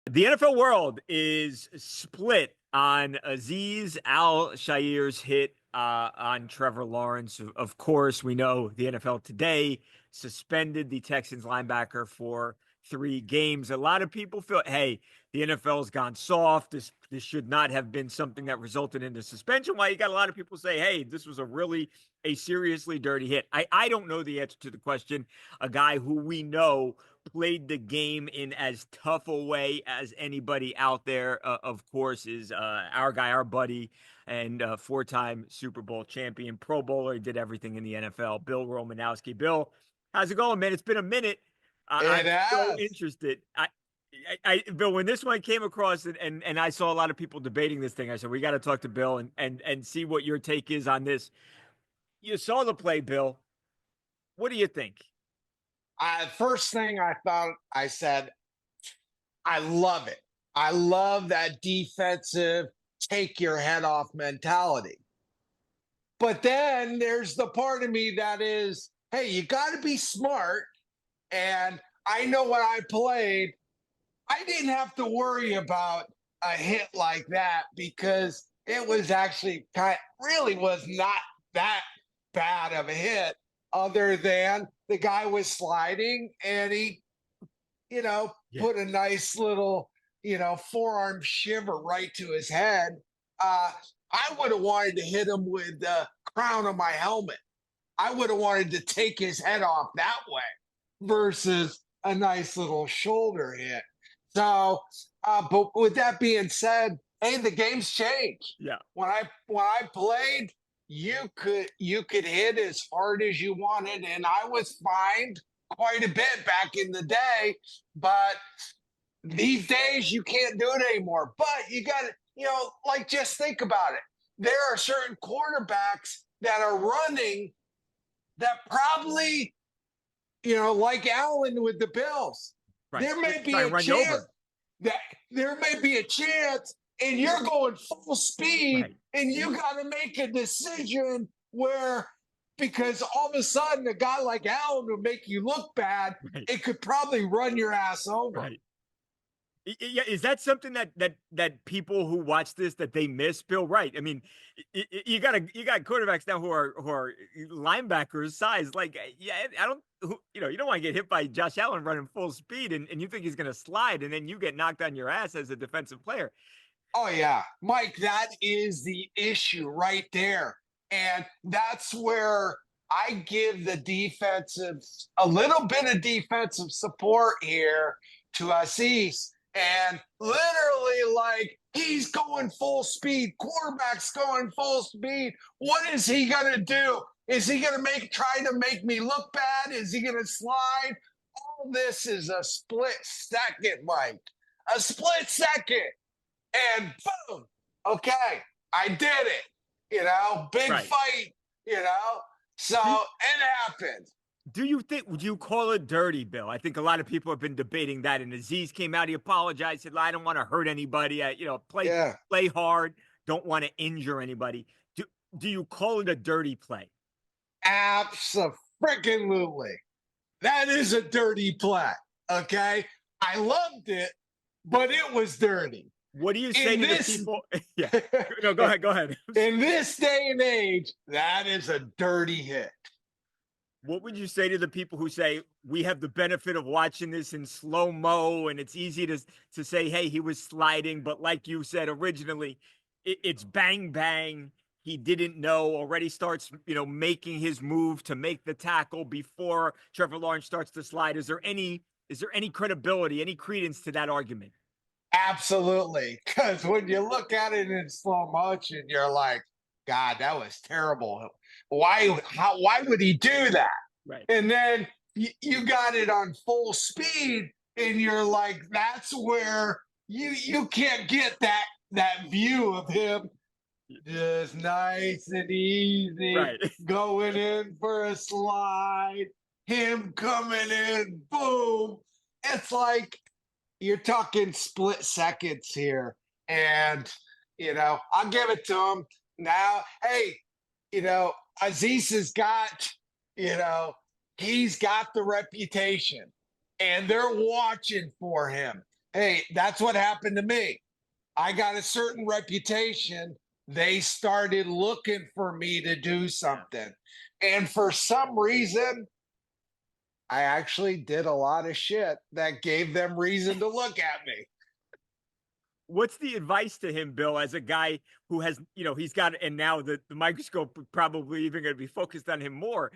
The NFL world is split on Azeez Al-Shaair's hit on Trevor Lawrence. Of course, we know the NFL today suspended the Texans linebacker for 3 games. A lot of people feel, hey, the NFL's gone soft. This should not have been something that resulted in a suspension. While you got a lot of people say, hey, this was a seriously dirty hit. I don't know the answer to the question. A guy who we know played the game in as tough a way as anybody out there, of course, is our guy, our buddy, and 4-time Super Bowl champion, Pro Bowler. He did everything in the NFL. Bill Romanowski. Bill, how's it going, man? It's been a minute. I'm It so has. interested. Bill, when this one came across and I saw a lot of people debating this thing, I said, we got to talk to Bill and see what your take is on this. You saw the play, Bill. What do you think? First thing I thought, I said, I love it. I love that defensive, take your head off mentality. But then there's the part of me that is, hey, you got to be smart. And I know when I played, I didn't have to worry about a hit like that because it was actually really was not that bad of a hit, other than the guy was sliding and he, Yeah. put a nice little, forearm shiver right to his head. Uh, I would have wanted to hit him with the crown of my helmet. I would have wanted to take his head off that way versus a nice little shoulder hit. So, but with that being said, hey, the game's changed. Yeah. When I played, you could hit as hard as you wanted, and I was fined quite a bit back in the day. But these days, you can't do it anymore. But you got to, like just think about it. There are certain quarterbacks that are running that probably, like Allen with the Bills, Right. there They may be try a and run you chance over. that and you're going full speed Right. and you got to make a decision where, because all of a sudden a guy like Allen would make you look bad, Right. it could probably run your ass over. Right. Yeah, is that something that people who watch this that they miss? Bill, right? I mean, you got quarterbacks now who are linebackers size. Like, yeah, I don't, you don't want to get hit by Josh Allen running full speed, and you think he's going to slide, and then you get knocked on your ass as a defensive player. Oh yeah, Mike, that is the issue right there. And that's where I give the defensive a little bit of defensive support here to Azeez. And literally, like, he's going full speed, quarterback's going full speed. What is he gonna do? Is he gonna try to make me look bad? Is he gonna slide? All this is a split second, Mike. A split second, and boom, okay, I did it. Big Right. fight. You know, so Do it happened. do you think, would you call it dirty, Bill? I think a lot of people have been debating that. And Aziz came out, he apologized, said, I don't want to hurt anybody. Play Yeah, play hard, don't want to injure anybody. Do do you call it a dirty play? abso-fricken-lutely. That is a dirty play. Okay, I loved it, but it was dirty. What do you say In to the this, people? Yeah. No, go ahead. Go ahead. in this day and age, that is a dirty hit. What would you say to the people who say we have the benefit of watching this in slow mo and it's easy to say, hey, he was sliding, but like you said originally, it's bang bang. He didn't know. Already starts, making his move to make the tackle before Trevor Lawrence starts to slide. Is there any credibility, any credence to that argument? Absolutely. Because when you look at it in slow motion, you're like, God, that was terrible. Why would he do that? Right. And then you got it on full speed, and you're like, that's where you can't get that view of him just nice and easy, Right. going in for a slide, him coming in, boom. It's like you're talking split seconds here. And, I'll give it to him now. Hey, Aziz has got, you know, he's got the reputation and they're watching for him. Hey, that's what happened to me. I got a certain reputation. They started looking for me to do Yeah. something. And for some reason, I actually did a lot of shit that gave them reason to look at me. What's the advice to him, Bill, as a guy who has, he's got, and now the microscope probably even going to be focused on him more.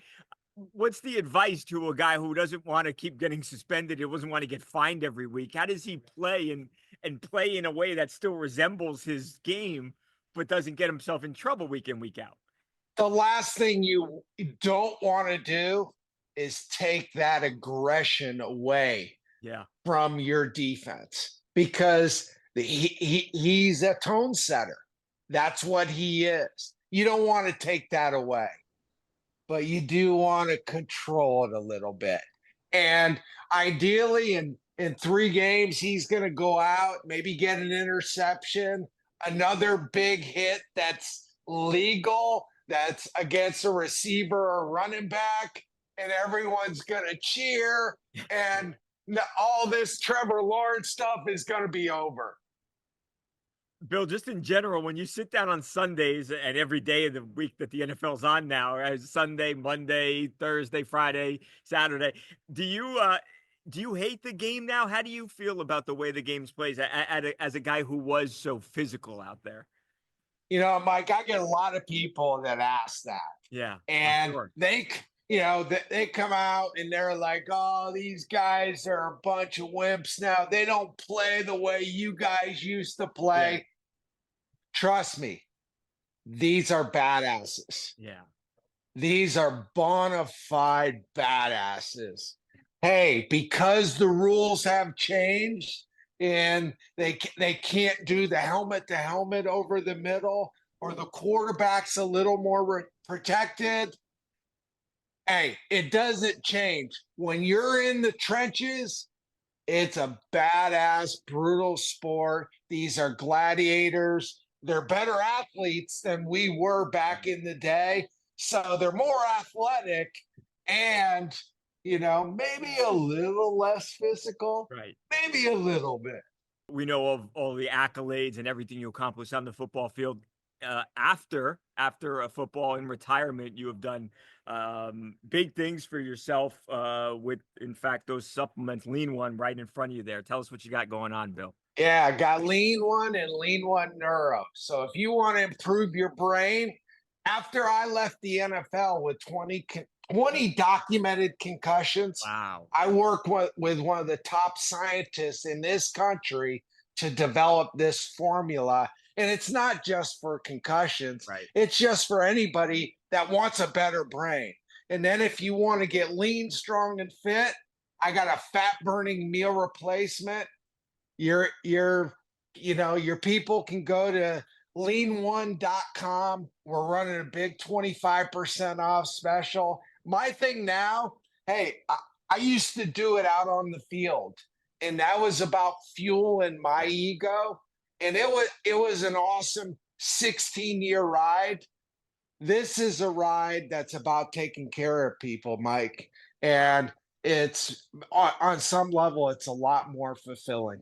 What's the advice to a guy who doesn't want to keep getting suspended? He doesn't want to get fined every week. How does he play and play in a way that still resembles his game, but doesn't get himself in trouble week in, week out? The last thing you don't want to do is take that aggression away Yeah. from your defense because he's a tone setter. That's what he is. You don't want to take that away, but you do want to control it a little bit. And ideally, in 3 games, he's going to go out, maybe get an interception, another big hit that's legal, that's against a receiver or running back, and everyone's going to cheer. And all this Trevor Lawrence stuff is going to be over. Bill, just in general, when you sit down on Sundays and every day of the week that the NFL's on now, as Sunday, Monday, Thursday, Friday, Saturday, do you hate the game now? How do you feel about the way the game's plays as a guy who was so physical out there? Mike, I get a lot of people that ask that. Yeah, I'm And sure. they come out and they're like, oh, these guys are a bunch of wimps now. They don't play the way you guys used to Yeah, play. Trust me, these are badasses. yeah, These are bona fide badasses. Hey, because the rules have changed and they can't do the helmet to helmet over the middle, or the quarterback's a little more protected. Hey, it doesn't change. When you're in the trenches, it's a badass, brutal sport. These are gladiators. They're better athletes than we were back in the day. So they're more athletic and, maybe a little less physical, right. maybe a little bit. We know of all the accolades and everything you accomplished on the football field. After a football in retirement, you have done big things for yourself with, in fact, those supplements. Lean One right in front of you there. Tell us what you got going on, Bill. Yeah, I got Lean One and Lean One Neuro. So if you want to improve your brain, after I left the NFL with 20 documented concussions, Wow. I work with one of the top scientists in this country to develop this formula. And it's not just for concussions, Right. it's just for anybody that wants a better brain. And then if you want to get lean, strong, and fit, I got a fat burning meal replacement. Your people can go to lean1.com. We're running a big 25% off special. My thing now, hey, I used to do it out on the field, and that was about fueling my ego. And it was an awesome 16-year ride. This is a ride that's about taking care of people, Mike. And it's on some level, it's a lot more fulfilling.